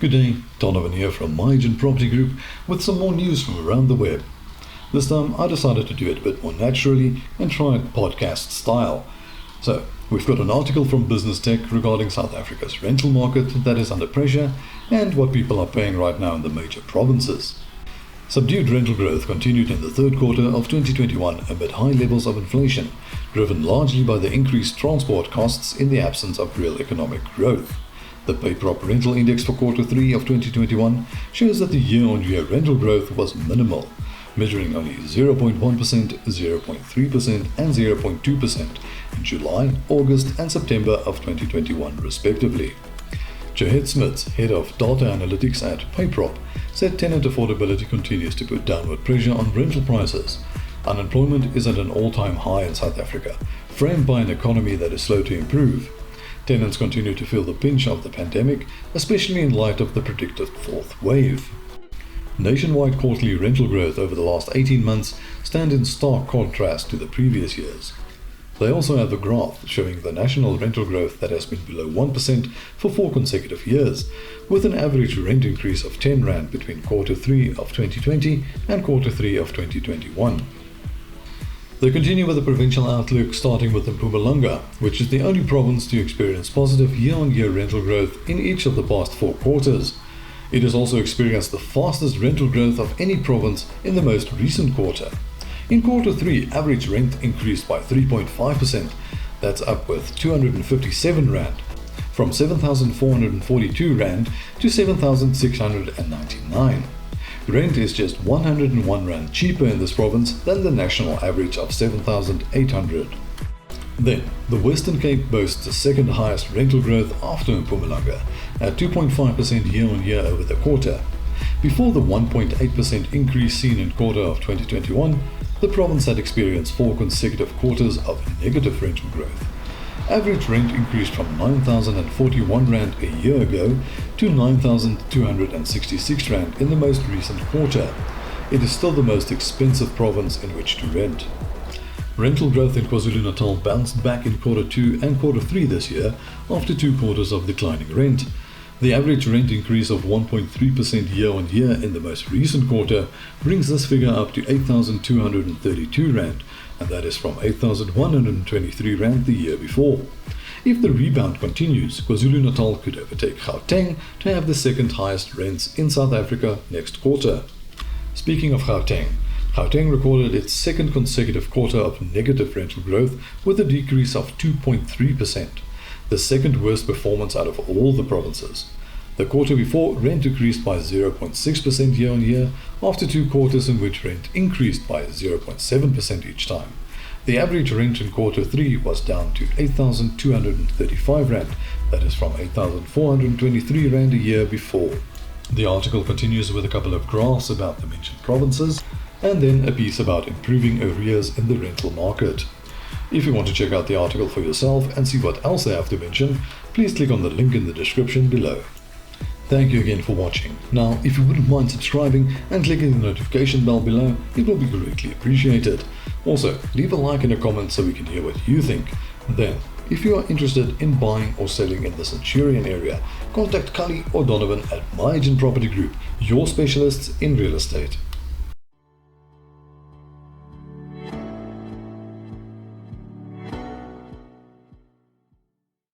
Good day, Donovan here from Untitled Property Group with some more news from around the web. This time I decided to do it a bit more naturally and try it podcast style. So, we've got an article from BusinessTech regarding South Africa's rental market that is under pressure and what people are paying right now in the major provinces. Subdued rental growth continued in the third quarter of 2021 amid high levels of inflation, driven largely by the increased transport costs in the absence of real economic growth. The pay-prop rental index for quarter 3 of 2021 shows that the year-on-year rental growth was minimal, measuring only 0.1%, 0.3% and 0.2% in July, August and September of 2021 respectively. Johet Smits, head of data analytics at pay-prop, said tenant affordability continues to put downward pressure on rental prices. Unemployment is at an all-time high in South Africa, framed by an economy that is slow to improve. Tenants continue to feel the pinch of the pandemic, especially in light of the predicted fourth wave. Nationwide quarterly rental growth over the last 18 months stand in stark contrast to the previous years. They also have a graph showing the national rental growth that has been below 1% for 4 consecutive years, with an average rent increase of 10 Rand between quarter 3 of 2020 and quarter 3 of 2021. They continue with the provincial outlook, starting with Mpumalanga, which is the only province to experience positive year-on-year rental growth in each of the past 4 quarters. It has also experienced the fastest rental growth of any province in the most recent quarter. In quarter 3, average rent increased by 3.5%, that's up with 257 Rand, from 7,442 Rand to 7,699. Rent is just 101 Rand cheaper in this province than the national average of 7,800. Then, the Western Cape boasts the second highest rental growth after Mpumalanga, at 2.5% year-on-year over the quarter. Before the 1.8% increase seen in quarter of 2021, the province had experienced 4 consecutive quarters of negative rental growth. Average rent increased from 9,041 Rand a year ago to 9,266 Rand in the most recent quarter. It is still the most expensive province in which to rent. Rental growth in KwaZulu-Natal bounced back in quarter 2 and quarter 3 this year after 2 quarters of declining rent. The average rent increase of 1.3% year-on-year in the most recent quarter brings this figure up to 8,232 Rand, and that is from 8,123 Rand the year before. If the rebound continues, KwaZulu-Natal could overtake Gauteng to have the second highest rents in South Africa next quarter. Speaking of Gauteng, Gauteng recorded its second consecutive quarter of negative rental growth with a decrease of 2.3%, the second worst performance out of all the provinces. The quarter before, rent decreased by 0.6% year-on-year after 2 quarters in which rent increased by 0.7% each time. The average rent in quarter 3 was down to 8,235 Rand, that is from 8,423 Rand a year before. The article continues with a couple of graphs about the mentioned provinces, and then a piece about improving arrears in the rental market. If you want to check out the article for yourself and see what else they have to mention, please click on the link in the description below. Thank you again for watching. Now, if you wouldn't mind subscribing and clicking the notification bell below, it will be greatly appreciated. Also, leave a like and a comment so we can hear what you think. Then, if you are interested in buying or selling in the Centurion area, contact Kali or Donovan at Untitled Property Group, your specialists in real estate.